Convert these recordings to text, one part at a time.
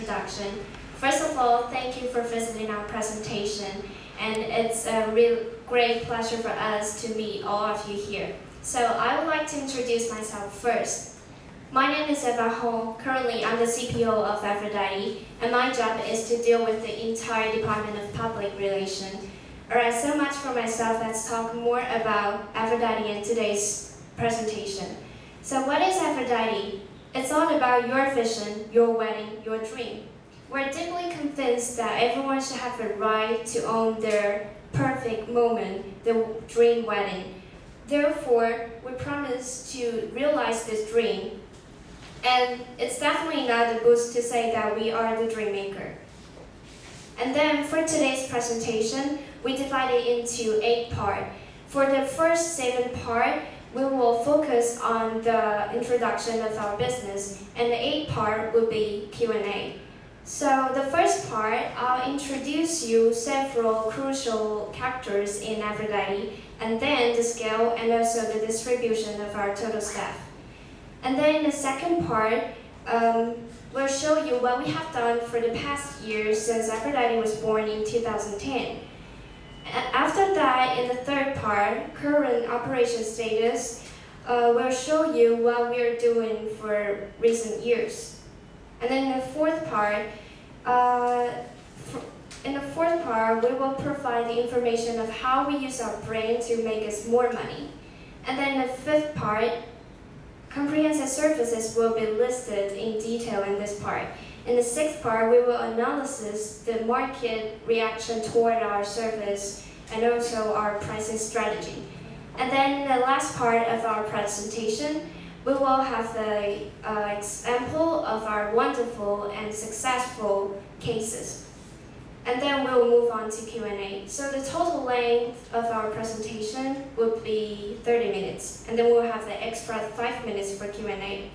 introduction. First of all, thank you for visiting our presentation, and it's a real great pleasure for us to meet all of you here. So I would like to introduce myself first. My name is Eva Hong. Currently, I'm the CPO of Aphrodite, and my job is to deal with the entire Department of Public Relations. Alright, so much for myself. Let's talk more about Aphrodite in today's presentation. So what is Aphrodite? It's all about your vision, your wedding, your dream. We're deeply convinced that everyone should have the right to own their perfect moment, the dream wedding. Therefore, we promise to realize this dream. And it's definitely not a boost to say that we are the dream maker. And then for today's presentation, we divide it into 8 parts. For the first 7 parts, we will focus on the introduction of our business, and the 8th part will be Q&A. So the first part, I'll introduce you several crucial characters in Aphrodite, and then the scale and also the distribution of our total staff. And then in the second part, we'll show you what we have done for the past years since Aphrodite was born in 2010. After that, in the third part, current operation status, we'll show you what we're doing for recent years. And then in the fourth part, we will provide the information of how we use our brain to make us more money. And then in the fifth part, comprehensive services will be listed in detail in this part. In the sixth part, we will analyze the market reaction toward our service and also our pricing strategy. And then in the last part of our presentation, we will have the example of our wonderful and successful cases. And then we'll move on to Q&A. So the total length of our presentation will be 30 minutes. And then we'll have the extra 5 minutes for Q&A.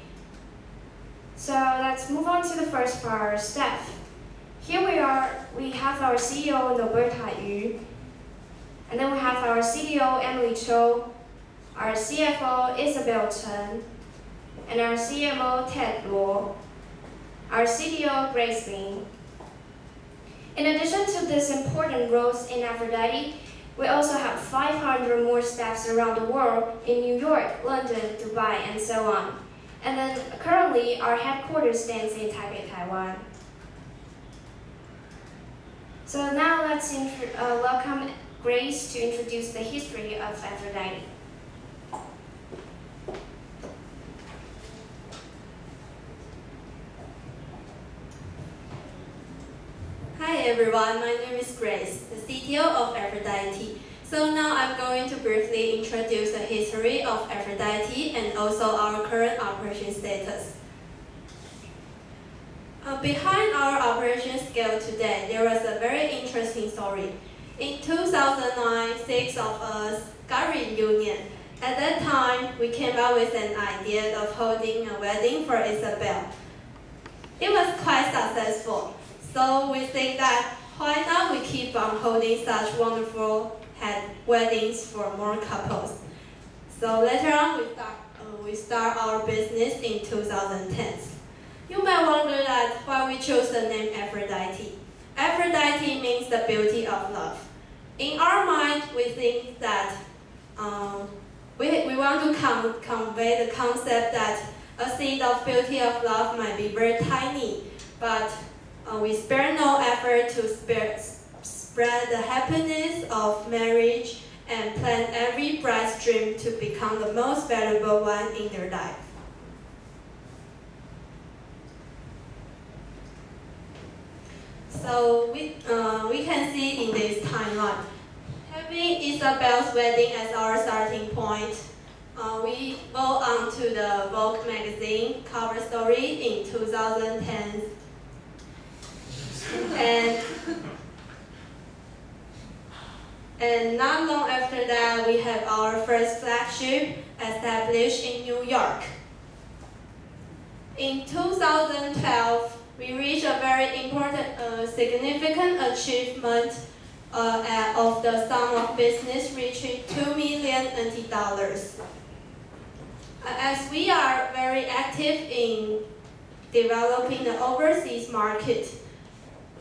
So let's move on to the first part, our staff. Here we have our CEO, Noberta Yu. And then we have our CDO, Emily Cho, our CFO, Isabel Chen, and our CMO, Ted Luo, our CDO, Grace Lin. In addition to these important roles in Aphrodite, we also have 500 more staffs around the world in New York, London, Dubai, and so on. And then currently, our headquarters stands in Taipei, Taiwan. So now let's welcome Grace to introduce the history of Aphrodite. Hi everyone, my name is Grace, the CTO of Aphrodite. So now I'm going to briefly introduce the history of Aphrodite and also our current operation status. Behind our operation scale today, there was a very interesting story. In 2009, 6 of us got reunion. At that time, we came up with an idea of holding a wedding for Isabel. It was quite successful. So we think that why not we keep on holding such wonderful weddings for more couples. So later on we start our business in 2010. You might wonder that why we chose the name Aphrodite. Aphrodite means the beauty of love. In our mind, we think that we want to convey the concept that a seed of beauty of love might be very tiny, but we spare no effort to spread the happiness of marriage and plan every bride's dream to become the most valuable one in their life. So we can see in this timeline, having Isabel's wedding as our starting point, we go on to the Vogue magazine cover story in 2010. And not long after that, we have our first flagship established in New York. In 2012, we reached a very important, significant achievement of the sum of business reaching $2 million NT. As we are very active in developing the overseas market.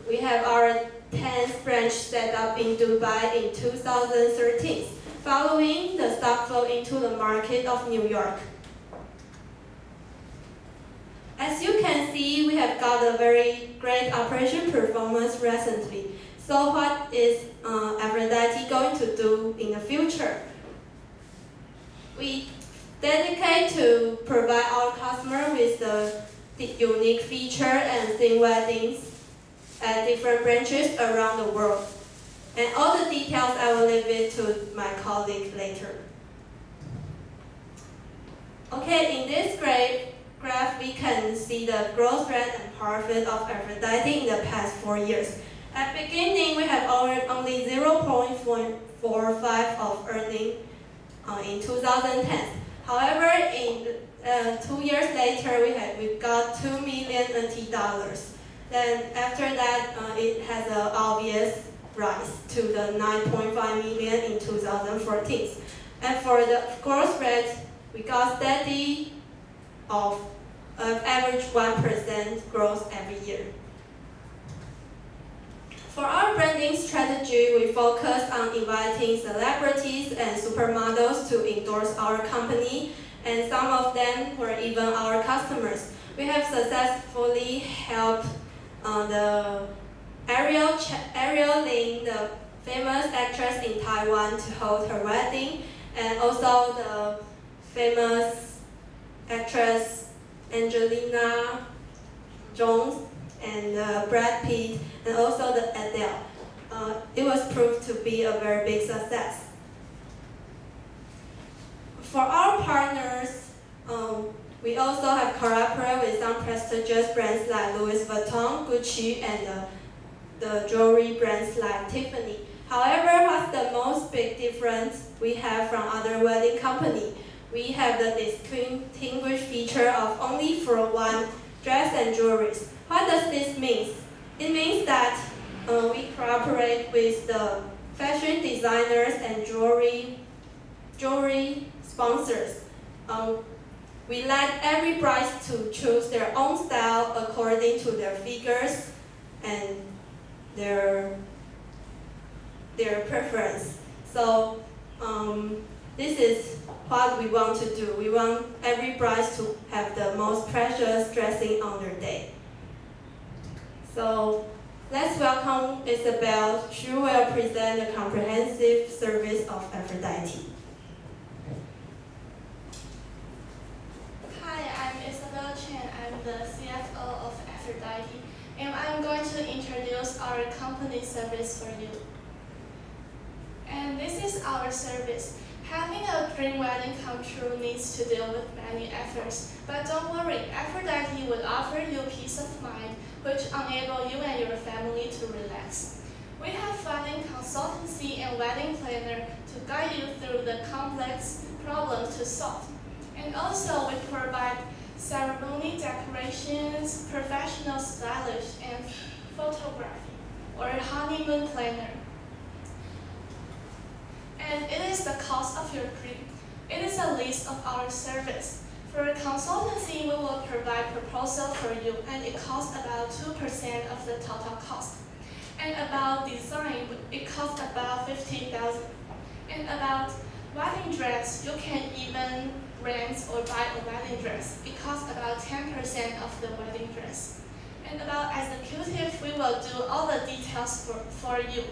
We have our 10th branch set up in Dubai in 2013, following the stock flow into the market of New York. As you can see, we have got a very great operation performance recently. So what is Aphrodite going to do in the future? We dedicate to provide our customer with the unique feature and theme weddings at different branches around the world. And all the details I will leave it to my colleague later. Okay, in this graph we can see the growth rate and profit of Aphrodite in the past 4 years. At the beginning, we have only 0.45 of earning in 2010. However, in 2 years later, we got $2 million NT dollars. Then after that, it has an obvious rise to the 9.5 million in 2014. And for the growth rate, we got steady of average 1% growth every year. For our branding strategy, we focus on inviting celebrities and supermodels to endorse our company, and some of them were even our customers. We have successfully helped the Ariel Lin, the famous actress in Taiwan, to hold her wedding, and also the famous actress Angelina Jones and Brad Pitt, and also the Adele. It was proved to be a very big success. For our partners, we also have collaborated with some prestigious brands like Louis Vuitton, Gucci, and the jewelry brands like Tiffany. However, what's the most big difference we have from other wedding companies? We have the distinguished feature of only for one dress and jewelries. What does this mean? It means that we cooperate with the fashion designers and jewelry sponsors. We let every bride to choose their own style according to their figures and their preference. So this is what we want to do. We want every bride to have the most precious dressing on their day. So let's welcome Isabel. She will present the comprehensive service of Aphrodite. Hi, I'm Isabel Chen. I'm the CFO of Aphrodite, and I'm going to introduce our company service for you. And this is our service. Having a dream wedding come true needs to deal with many efforts, but don't worry, Aphrodite will offer you peace of mind, which enable you and your family to relax. We have wedding consultancy and wedding planner to guide you through the complex problems to solve. And also, we provide ceremony decorations, professional stylist, and photography, or honeymoon planner. And it is the cost of your dream. It is a list of our service. For consultancy, we will provide proposal for you, and it costs about 2% of the total cost. And about design, it costs about 50,000. And about wedding dress, you can even rent or buy a wedding dress. It costs about 10% of the wedding dress. And about executive, we will do all the details for you.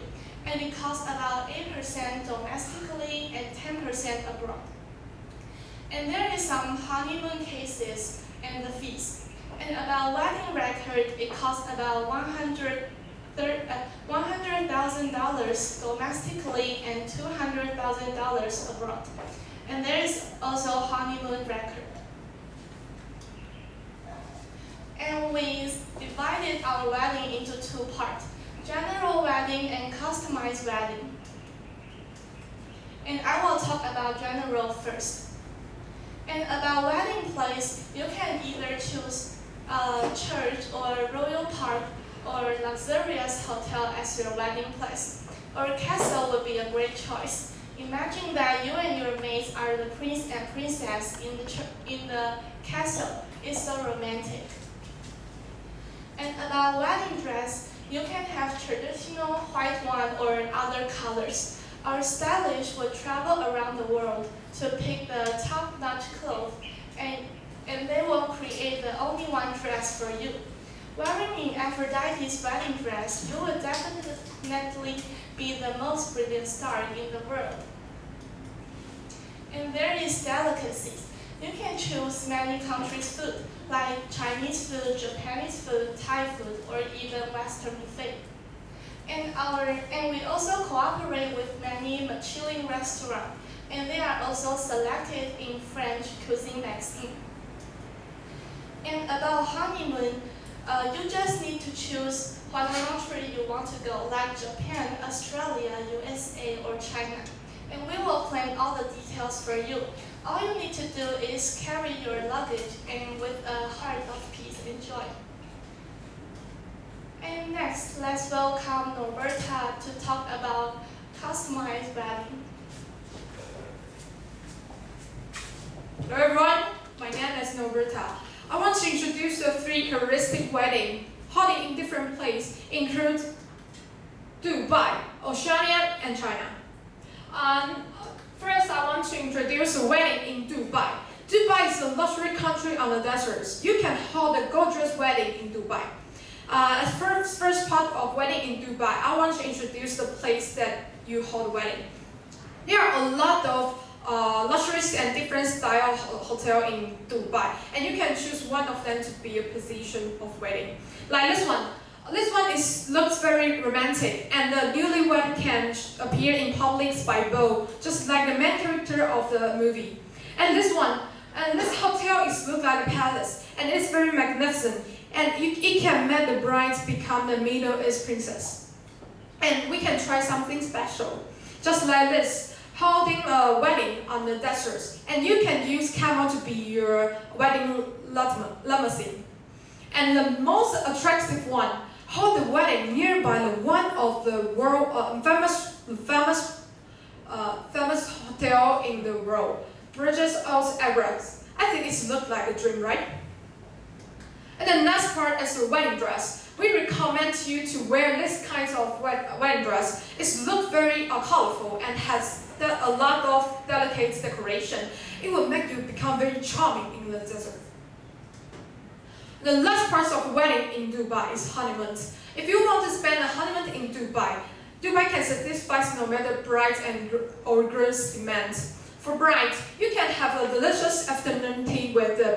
And it costs about 8% domestically and 10% abroad. And there is some honeymoon cases and the fees. And about wedding record, it costs about $100,000 domestically and $200,000 abroad. And there is also honeymoon record. And we divided our wedding into 2 parts. General wedding and customized wedding. And I will talk about general first. And about wedding place, you can either choose a church or royal park or luxurious hotel as your wedding place. Or a castle would be a great choice. Imagine that you and your maids are the prince and princess in the castle. It's so romantic. And about wedding dress, you can have traditional white one or other colors. Our stylists will travel around the world to pick the top-notch clothes, and they will create the only one dress for you. Wearing in Aphrodite's wedding dress, you will definitely be the most brilliant star in the world. And there is delicacies. You can choose many countries' food, like Chinese food, Japanese food, Thai food, or even Western buffet. And we also cooperate with many Michelin restaurants, and they are also selected in French Cuisine magazine. And about honeymoon, you just need to choose what country you want to go, like Japan, Australia, USA, or China. And we will plan all the details for you. All you need to do is carry your luggage and with a heart of peace, enjoy. And next, let's welcome Norberta to talk about customized wedding. Hello everyone, my name is Norberta. I want to introduce the 3 characteristic weddings holding in different places, include Dubai, Oceania, and China. First, I want to introduce a wedding in Dubai. Dubai is a luxury country on the deserts. You can hold a gorgeous wedding in Dubai. As first part of wedding in Dubai, I want to introduce the place that you hold a wedding. There are a lot of luxurious and different style hotel in Dubai, and you can choose one of them to be a position of wedding. Like this one. This one looks very romantic, and the newlywed can appear in public by boat, just like the main character of the movie. And this hotel looks like a palace, and it's very magnificent, and it can make the bride become the Middle East princess. And we can try something special, just like this, holding a wedding on the desert, and you can use camel to be your wedding limousine. And the most attractive one, hold the wedding nearby one of the world famous hotel in the world, Burj Al Arab. I think it looks like a dream, right? And the next part is the wedding dress. We recommend you to wear this kind of wedding dress. It looks very colorful and has a lot of delicate decoration. It will make you become very charming in the desert. The last part of wedding in Dubai is honeymoon. If you want to spend a honeymoon in Dubai, Dubai can satisfy no matter bride or groom's demands. For bride, you can have a delicious afternoon tea with a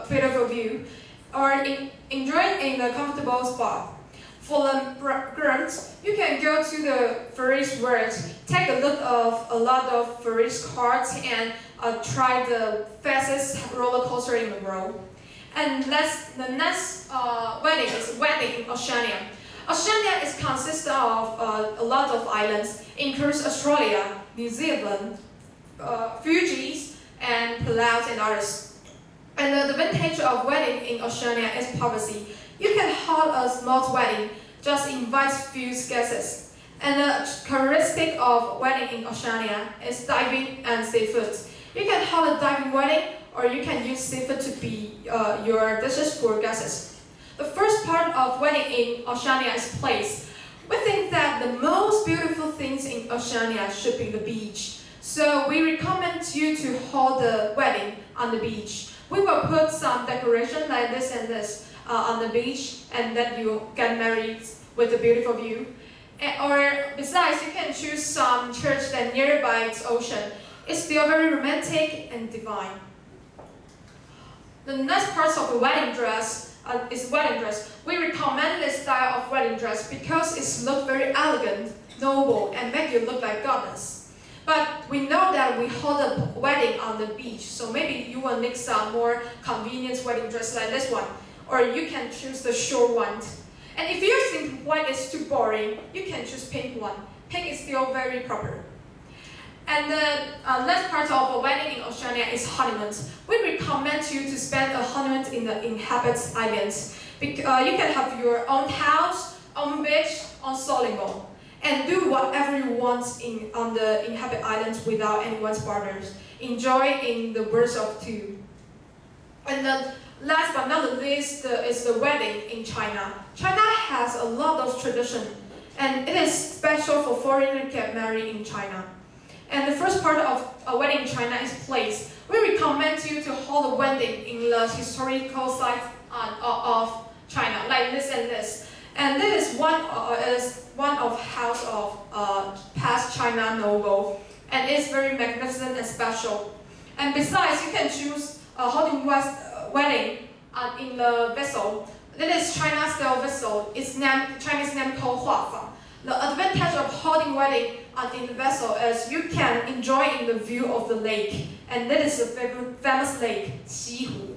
beautiful view, or enjoy in a comfortable spot. For the grooms, you can go to the Ferris wheel, take a look of a lot of Ferris cards, and try the fastest roller coaster in the world. And the next wedding is wedding in Oceania. Oceania consists of a lot of islands, includes Australia, New Zealand, Fiji, and Palau, and others. And the advantage of wedding in Oceania is privacy. You can hold a small wedding, just invite few guests. And the characteristic of wedding in Oceania is diving and seafood. You can hold a diving wedding, or you can use seafood to be your dishes for guests. The first part of wedding in Oceania is place. We think that the most beautiful things in Oceania should be the beach. So we recommend you to hold the wedding on the beach. We will put some decoration like this and this on the beach, and then you get married with a beautiful view. Or besides, you can choose some church that nearby its ocean. It's still very romantic and divine. The next part of the wedding dress is wedding dress. We recommend this style of wedding dress because it looks very elegant, noble, and make you look like goddess. But we know that we hold a wedding on the beach, so maybe you will need some more convenient wedding dress like this one, or you can choose the short one. And if you think white is too boring, you can choose pink one. Pink is still very proper. And the next part of a wedding in Oceania is honeymoon. We recommend you to spend a honeymoon in the inhabited islands. You can have your own house, own beach, own sailing boat, and do whatever you want on the inhabited islands without anyone's borders. Enjoy in the words of two. And then last but not least is the wedding in China. China has a lot of tradition, and it is special for foreigners to get married in China. And the first part of a wedding in China is place. We recommend you to hold a wedding in the historical site of China, like this and this. And this is one of house of past China novel, and it's very magnificent and special. And besides, you can choose holding wedding in the vessel. This is China-style vessel. It's Chinese name called Huafang. The advantage of holding wedding in the vessel is you can enjoy in the view of the lake, and that is the famous lake, Xihu.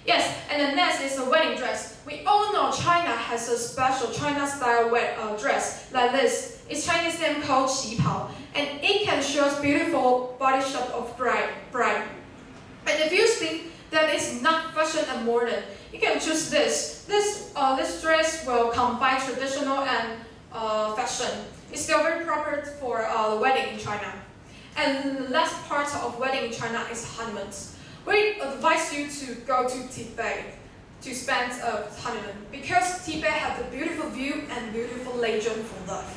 Yes, and the next is the wedding dress. We all know China has a special China-style dress like this. It's Chinese name called qipao, and it can show beautiful body shape of bride. And if you think that it's not fashion and modern, you can choose this. This dress will combine traditional and fashion. It's still very proper for the wedding in China. And the last part of wedding in China is honeymoon. We advise you to go to Tibet to spend a honeymoon because Tibet has a beautiful view and beautiful legend for love.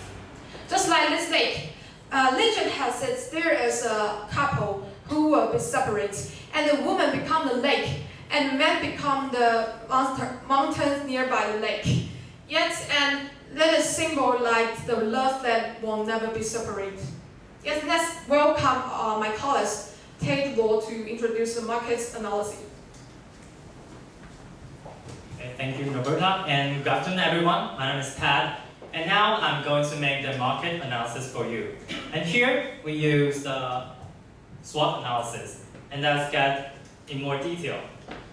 Just like this lake, legend has it there is a couple who will be separate, and the woman become the lake, and the man become the mountains nearby the lake. Yes, and that is symbol like the love that will never be separated. Yes, let's welcome my colleagues, Tate Law, to introduce the market analysis. Okay, thank you, Roberta, and good afternoon, everyone. My name is Tad, and now I'm going to make the market analysis for you. And here we use the SWOT analysis, and let's get in more detail.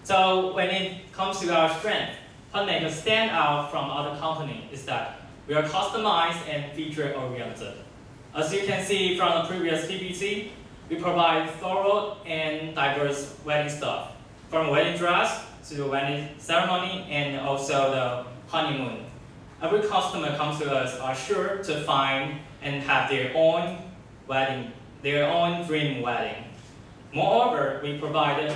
So when it comes to our strength, what makes us stand out from other companies is that we are customized and feature-oriented. As you can see from the previous PPT, we provide thorough and diverse wedding stuff, from wedding dress to the wedding ceremony and also the honeymoon. Every customer comes to us are sure to find and have their own wedding, their own dream wedding. Moreover, we provide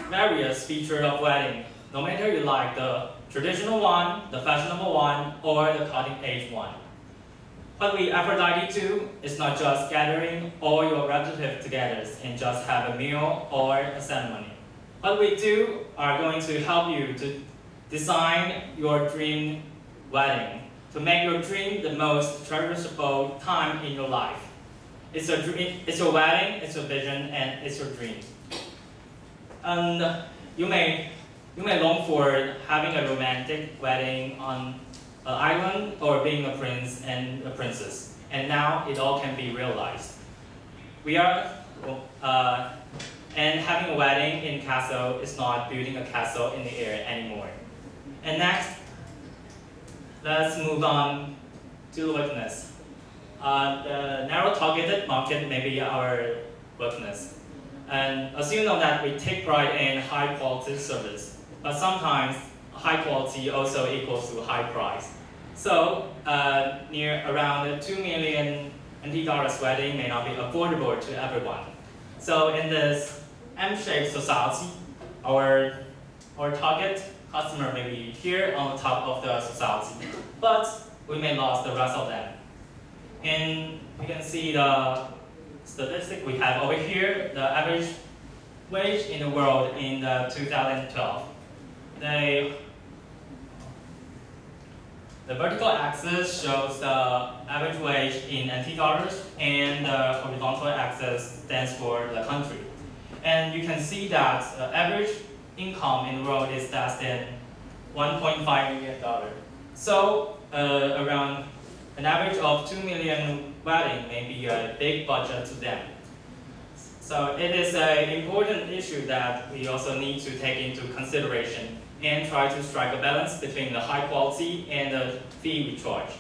various features of wedding, no matter you like the traditional one, the fashionable one, or the cutting-edge one. What we Aphrodite do is not just gathering all your relatives together and just have a meal or a ceremony. What we do are going to help you to design your dream wedding, to make your dream the most cherishable time in your life. It's a dream, it's your wedding, it's your vision, and it's your dream. And you may long for having a romantic wedding on an island or being a prince and a princess. And now it all can be realized. And having a wedding in castle is not building a castle in the air anymore. And next, let's move on to weakness. The narrow targeted market may be our weakness. And as you know that we take pride in high quality service, but sometimes high quality also equals to high price. So near around 2 million NT dollars wedding may not be affordable to everyone. So in this M-shaped society, our target customer may be here on the top of the society, but we may lose the rest of them. And you can see the statistic we have over here, the average wage in the world in 2012. The vertical axis shows the average wage in NT dollars, and the horizontal axis stands for the country. And you can see that the average income in the world is less than $1.5 million. So around an average of 2 million wedding may be a big budget to them. So it is an important issue that we also need to take into consideration and try to strike a balance between the high quality and the fee we charge.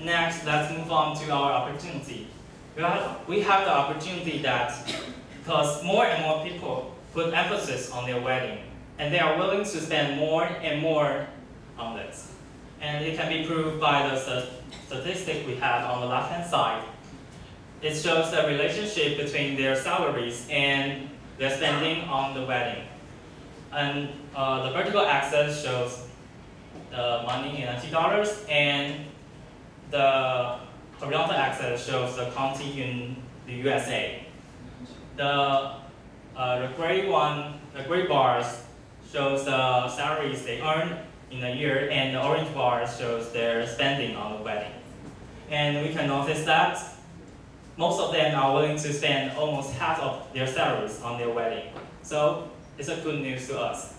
Next, let's move on to our opportunity. We have the opportunity that because more and more people put emphasis on their wedding, and they are willing to spend more and more on this. And it can be proved by the statistic we have on the left-hand side. It shows the relationship between their salaries and their spending on the wedding. And the vertical axis shows the money in NT dollars, and the horizontal axis shows the county in the USA. The gray bars shows the salaries they earn in a year, and the orange bar shows their spending on the wedding. And we can notice that most of them are willing to spend almost half of their salaries on their wedding. So it's a good news to us.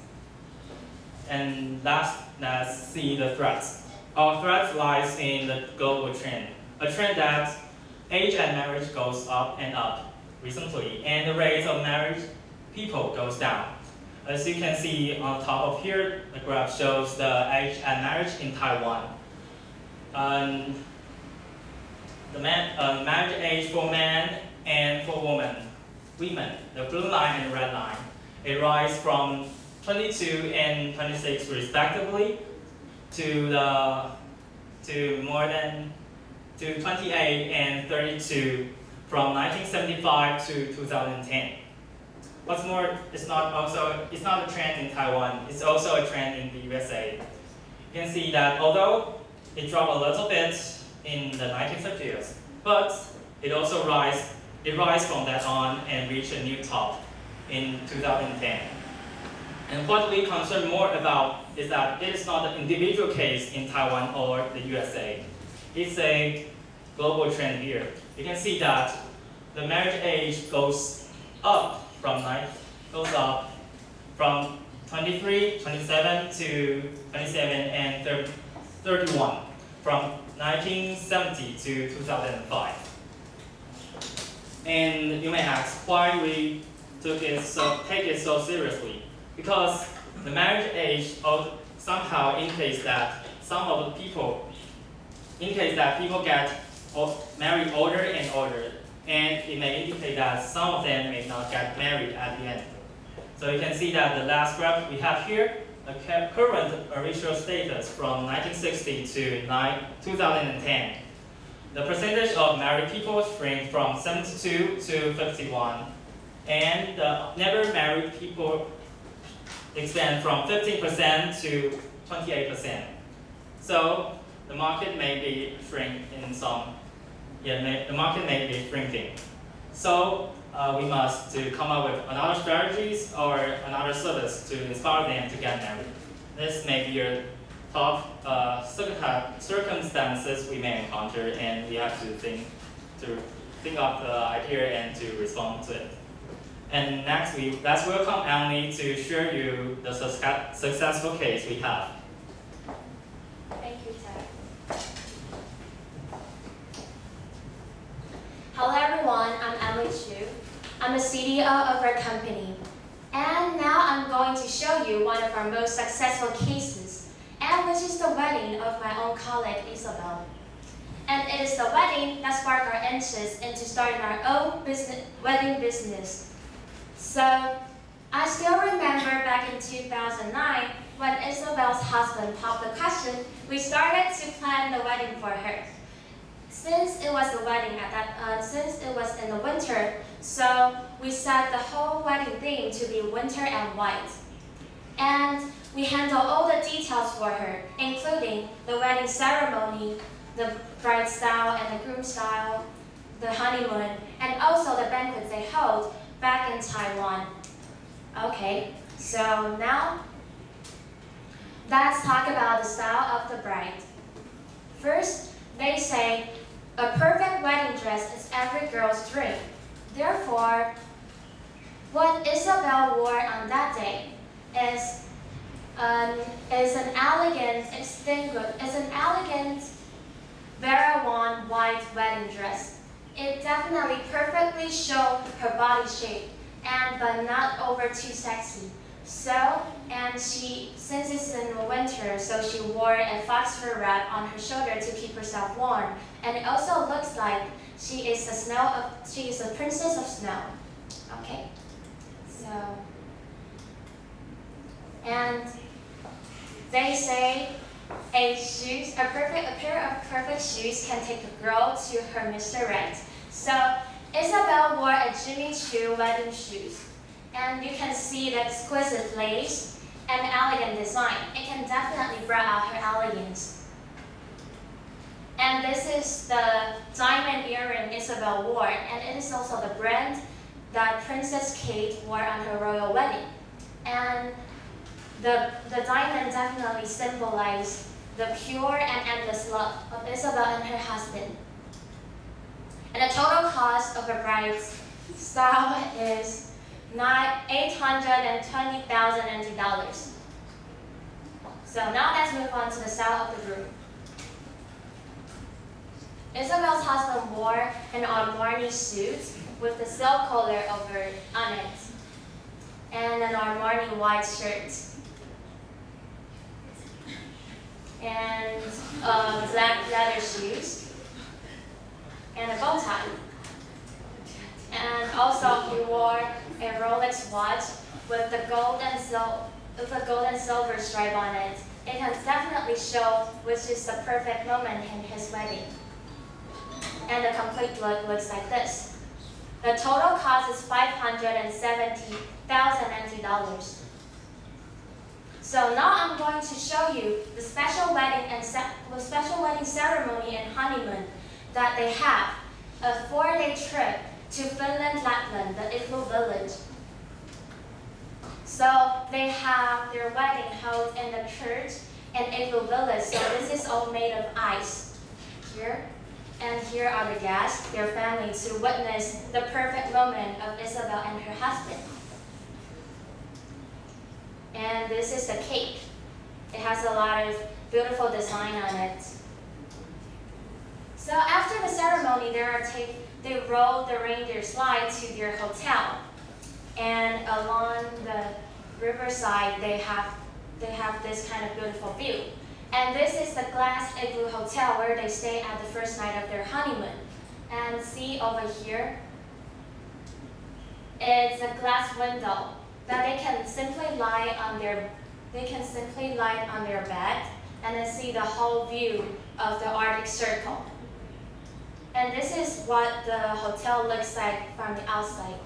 And last, let's see the threats. Our threat lies in the global trend, a trend that age at marriage goes up and up recently, and the rate of married people goes down. As you can see on top of here, the graph shows the age at marriage in Taiwan. The marriage age for men and for women, the blue line and red line, it rises from 22 and 26 respectively to 28 and 32 from 1975 to 2010. What's more, it's not a trend in Taiwan, it's also a trend in the USA. You can see that although it dropped a little bit in the 1950s, but it also rise from that on and reached a new top in 2010. And what we concern more about is that it is not an individual case in Taiwan or the USA. It's a global trend here. You can see that the marriage age goes up from 23, 27 to 27 and 31 from 1970 to 2005. And you may ask why we take it so seriously. Because the marriage age somehow indicates that people get married older and older, and it may indicate that some of them may not get married at the end. So you can see that the last graph we have here, the current marital status from 1960 to 2010. The percentage of married people shrink from 72 to 51, and the never married people expand from 15% to 28%. So the market may be shrinking the market may be shrinking. So we must come up with another strategies or another service to inspire them to get married. This may be a tough circumstances we may encounter, and we have to think of the idea and to respond to it. And next, let's welcome Emily to share you the successful case we have. Thank you, Ted. Hello everyone, I'm Emily Chu. I'm the CDO of our company. And now I'm going to show you one of our most successful cases, and which is the wedding of my own colleague, Isabel. And it is the wedding that sparked our interest into starting our own wedding business. So, I still remember back in 2009, when Isabel's husband popped the question, we started to plan the wedding for her. Since it was the wedding since it was in the winter, so we set the whole wedding theme to be winter and white. And we handled all the details for her, including the wedding ceremony, the bride style and the groom style, the honeymoon, and also the banquet they hold back in Taiwan. Okay, so now let's talk about the style of the bride. First, they say a perfect wedding dress is every girl's dream. Therefore, what Isabel wore on that day is an elegant Vera white wedding dress. It definitely perfectly showed her body shape, but not over too sexy. So, since it's in the winter, so she wore a fox fur wrap on her shoulder to keep herself warm. And it also looks like she is a princess of snow. Okay, so, and they say a pair of perfect shoes can take a girl to her Mr. Right. So Isabel wore a Jimmy Choo wedding shoes, And you can see the exquisite lace and elegant design. It can definitely bring out her elegance. And this is the diamond earring Isabel wore, and it is also the brand that Princess Kate wore on her royal wedding. And the diamond definitely symbolized the pure and endless love of Isabel and her husband. And the total cost of a bride's style is $820,000 NT. So now let's move on to the style of the groom. Isabel's husband wore an Armani suit with the silk collar over on it, and an Armani white shirt, and black leather shoes, and a bow tie. And also he wore a Rolex watch with the gold and silver stripe on it. It can definitely show which is the perfect moment in his wedding. And the complete look looks like this. The total cost is $570,000 NT. So now I'm going to show you the special wedding ceremony and honeymoon that they have. A 4-day trip to Finland, Lapland, the Igloo village. So they have their wedding held in the church in Igloo village. So this is all made of ice here. And here are the guests, their family, to witness the perfect moment of Isabel and her husband. And this is the cake. It has a lot of beautiful design on it. So after the ceremony, they roll the reindeer slide to their hotel. And along the riverside, they have this kind of beautiful view. And this is the glass igloo hotel where they stay at the first night of their honeymoon. And see over here, it's a glass window that they can simply lie on their bed and then see the whole view of the Arctic Circle. And this is what the hotel looks like from the outside.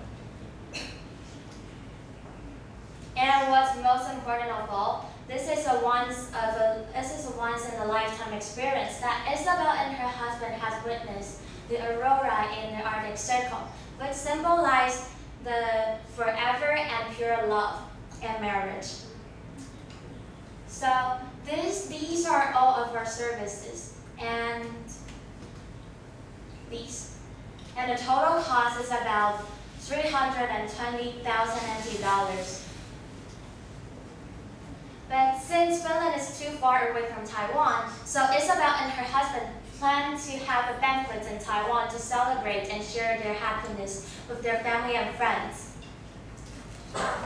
And what's most important of all, this is a once in a lifetime experience that Isabel and her husband has witnessed the aurora in the Arctic Circle, which symbolized the forever and pure love and marriage. So these are all of our services, and these. And the total cost is about $320,000 NT. But since Finland is too far away from Taiwan, so Isabel and her husband plan to have a banquet in Taiwan to celebrate and share their happiness with their family and friends.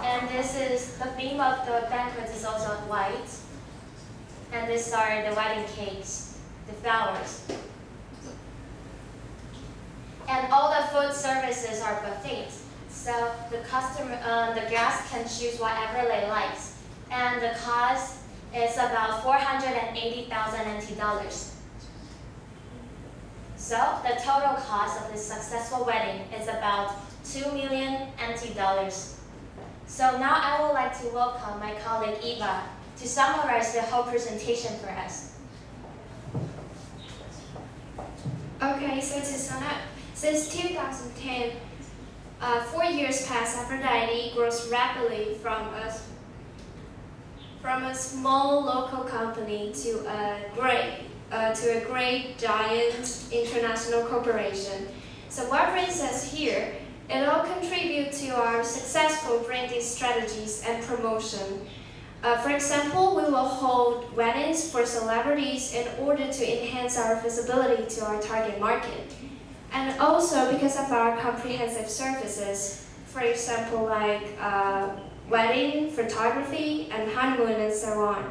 And this is, the theme of the banquet is also white. And these are the wedding cakes, the flowers. And all the food services are buffets. So the guests can choose whatever they like. And the cost is about $480,000 NT. So the total cost of this successful wedding is about $2 million NT. So now I would like to welcome my colleague Eva to summarize the whole presentation for us. Okay, so to sum up, since 2010, 4 years past, Aphrodite grows rapidly from a small local company to a great giant international corporation. So what brings us here? It all contributes to our successful branding strategies and promotion. For example, we will hold weddings for celebrities in order to enhance our visibility to our target market. And also because of our comprehensive services, for example, like wedding, photography, and honeymoon, and so on.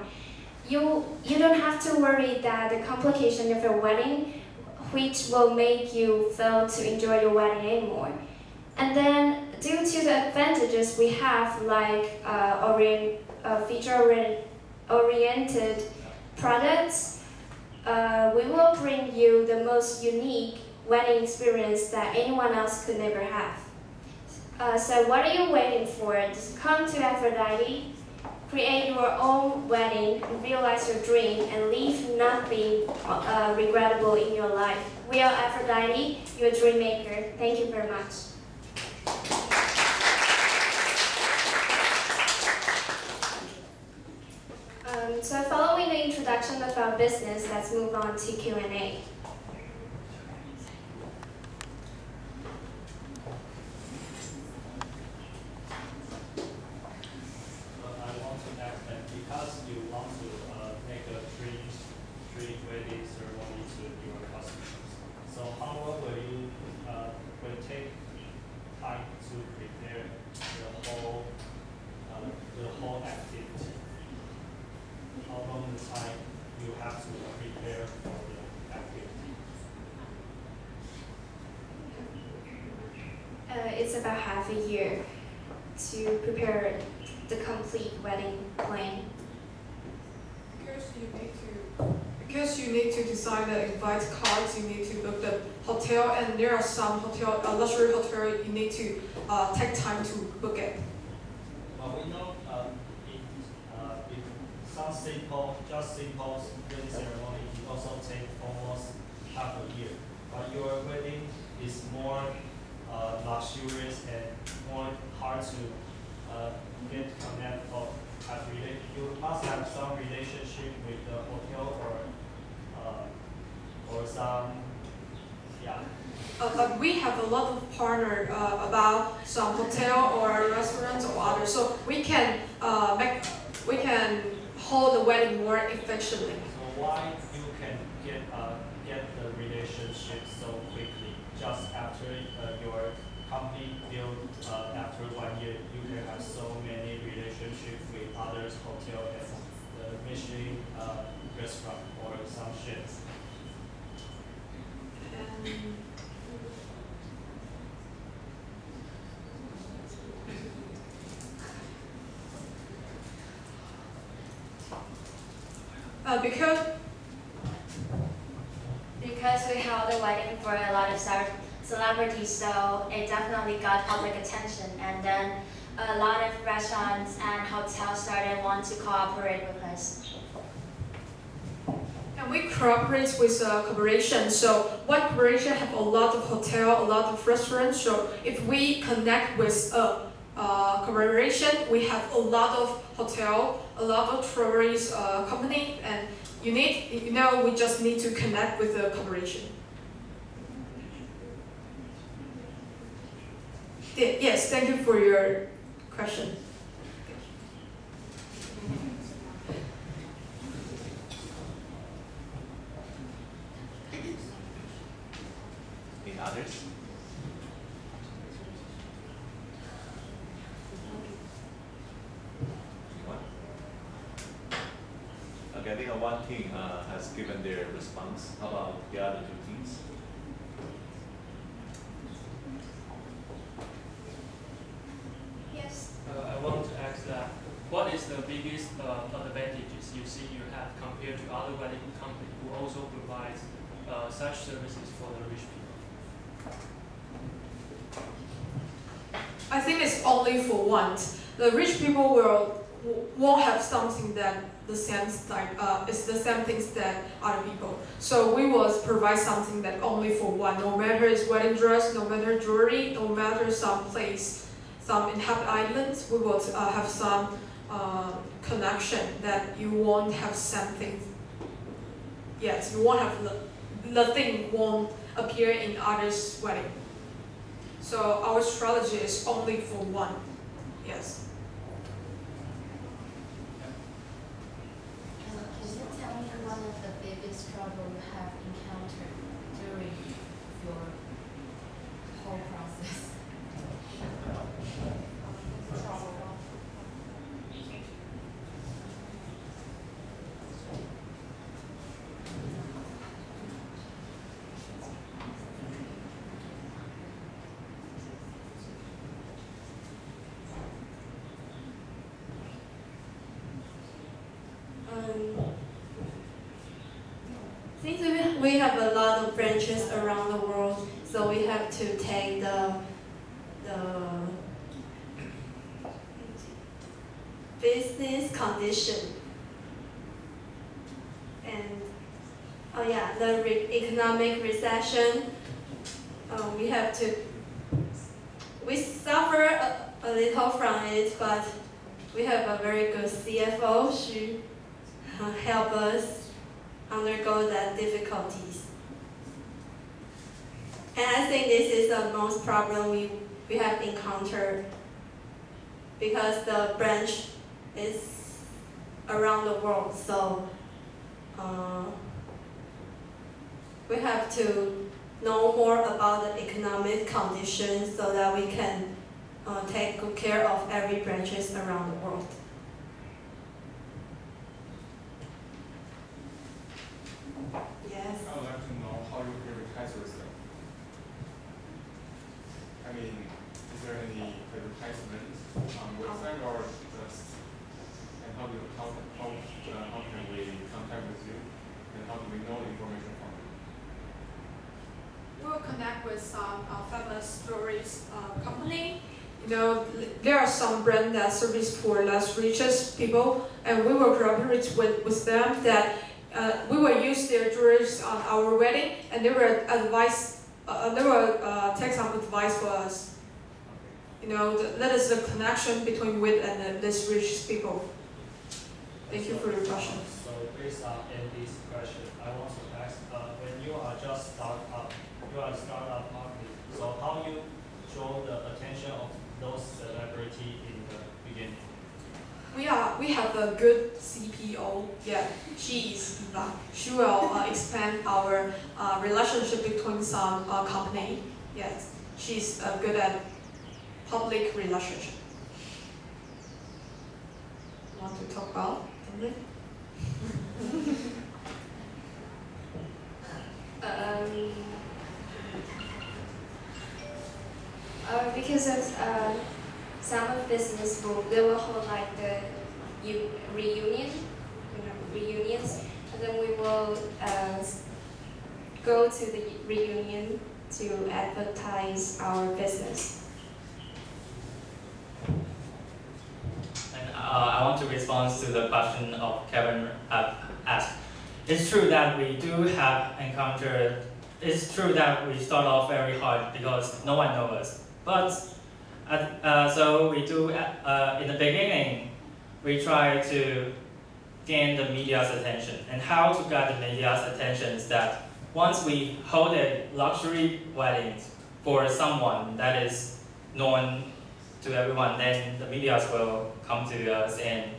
You don't have to worry that the complication of your wedding, which will make you fail to enjoy your wedding anymore. And then, due to the advantages we have, like feature-oriented products, we will bring you the most unique wedding experience that anyone else could never have. So what are you waiting for? Just come to Aphrodite, create your own wedding, realize your dream, and leave nothing regrettable in your life. We are Aphrodite, your dream maker. Thank you very much. So following the introduction of our business, let's move on to Q&A. Because you want to make a dream wedding ceremony to your customers. So how long will you will take time to prepare the whole activity? How long the time you have to prepare for the activity? It's about half a year to prepare the complete wedding plan. Because you need to design the invite cards, you need to book the hotel, and there are some luxury hotel you need to take time to book it. We know in some simple wedding ceremony, it also takes almost half a year. But your wedding is more luxurious and more hard to get connect or have you must have some relationship with the hotel or some we have a lot of partner about some hotel or restaurants or others, so we can hold the wedding more efficiently. So why you can get the relationship so quickly? Just after your company built after 1 year, you can have so many relationships with others, hotel and the Michelin restaurant or some chefs. Because we held a wedding for a lot of celebrities, so it definitely got public attention, and then a lot of restaurants and hotels started wanting to cooperate with us. And we cooperate with corporation. So one corporation have a lot of hotel, a lot of restaurants. So if we connect with a corporation, we have a lot of hotel, a lot of tourist company, and we just need to connect with the corporation. Yes, thank you for your question. Any others? Anyone? Okay, I think one team has given their response. How about the other two teams? Yes. I want to ask that, what is the biggest advantages you see you have compared to other wedding companies who also provides such services for the rich people? I think it's only for once. The rich people won't have something that the same it's the same things that other people. So we will provide something that only for one. No matter it's wedding dress, no matter jewelry, no matter some place, some in Happy Islands, we will have some connection that you won't have something. Yes, you won't have the thing won't appear in others' wedding. So our strategy is only for one. Yes. Can you tell me one of the biggest trouble you have encountered during your whole process? Since we have a lot of branches around the world, so we have to take the business condition. And the economic recession, we suffer a little from it, but we have a very good CFO. She help us undergo that difficulties. And I think this is the most problem we have encountered, because the branch is around the world, so we have to know more about the economic conditions so that we can take good care of every branches around the world. Yes. I would like to know how you prioritize yourself. I mean, is there any advertisement on the website or just, and how can we contact with you, and how do we know the information from you? We will connect with some famous jewelry company. You know, there are some brands that service for less richest people, and we will cooperate with them that we will use their jewelry on our wedding, and they will take some advice for us. You know, that is the connection between with and less rich people. Thank you for your question. So based on Andy's question, I want to ask, when you are just you are a startup company, so how you draw the attention of those celebrities in the beginning? We have a good CPO. Yeah, she is Eva. She will expand our relationship between some company. Yes, she's good at public relationship. Want to talk about something? Because of some of business school, they will hold like the reunions, and then we will go to the reunion to advertise our business. And I want to respond to the question of Kevin asked. It's true that we do have encountered. It's true that we start off very hard because no one knows us. But so we do in the beginning, we try to gain the media's attention. And how to get the media's attention is that once we hold a luxury wedding for someone that is known to everyone, then the media will come to us, and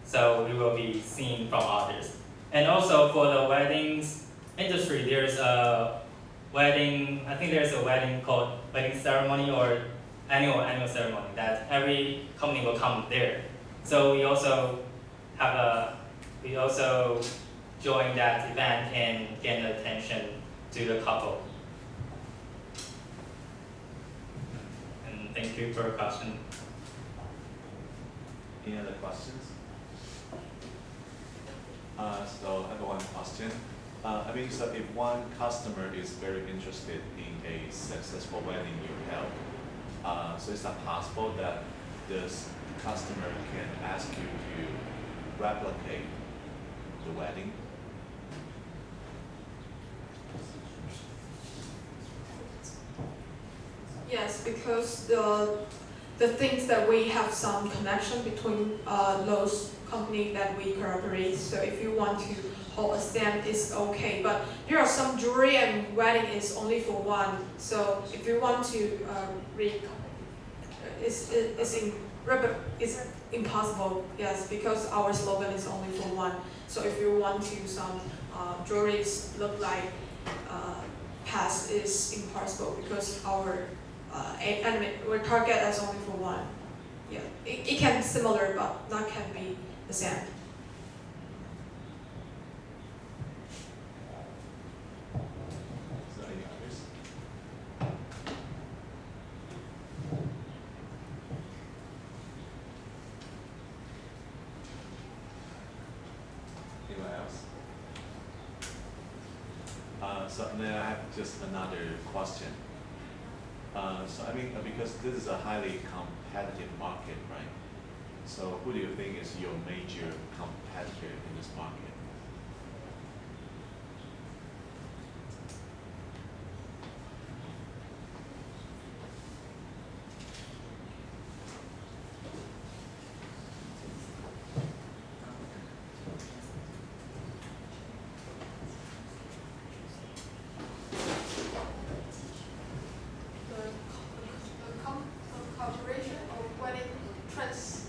so we will be seen from others. And also for the weddings industry, there's a wedding. I think there's a wedding called wedding ceremony or annual ceremony that every company will come there. So we also join that event and gain attention to the couple. And thank you for your question. Any other questions? So I have one question. I mean, so if one customer is very interested in a successful wedding you held, so is that possible that this customer can ask you to replicate the wedding? Yes, because the things that we have some connection between those companies that we cooperate. So if you want to hold a stand, it's okay. But there are some jewelry and wedding is only for one. So if you want to it's impossible. Yes, because our slogan is only for one. So if you want to some jewelries look like past is impossible because our target is only for one. Yeah, it can be similar, but not can be the same. So any others? Anyone else? So then I have just another question. So I mean, because this is a highly competitive market, right? So who do you think is your major competitor in this market? Cooperation of wedding trends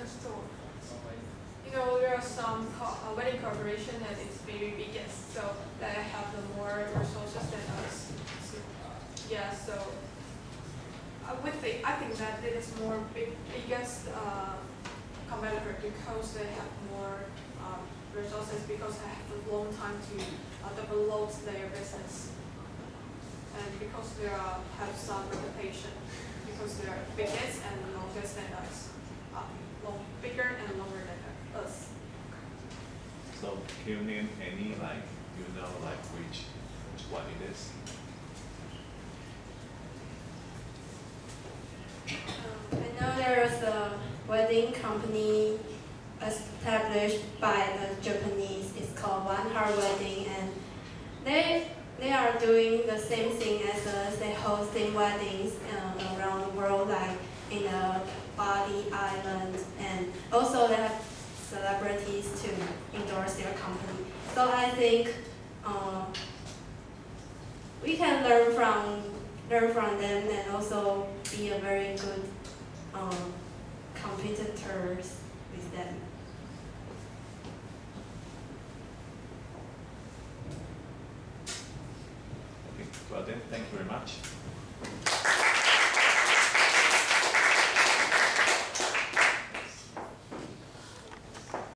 store. You know, there are some wedding corporation that is very biggest, so they have the more resources than us. So, yeah, so I think that it is more biggest competitor because they have more resources, because they have a long time to develop their business, and because they have some reputation, because they are biggest and longest than us, bigger and longer than us. So can you name any, like, you know, like which one it is? I know there is a wedding company established by the Japanese. It's called One Heart Wedding, and they are doing the same thing as us. They hosting weddings around the world, like in the Bali Island, and also they have celebrities to endorse their company. So I think we can learn from them and also be a very good competitors with them. Okay, well then, thank you very much.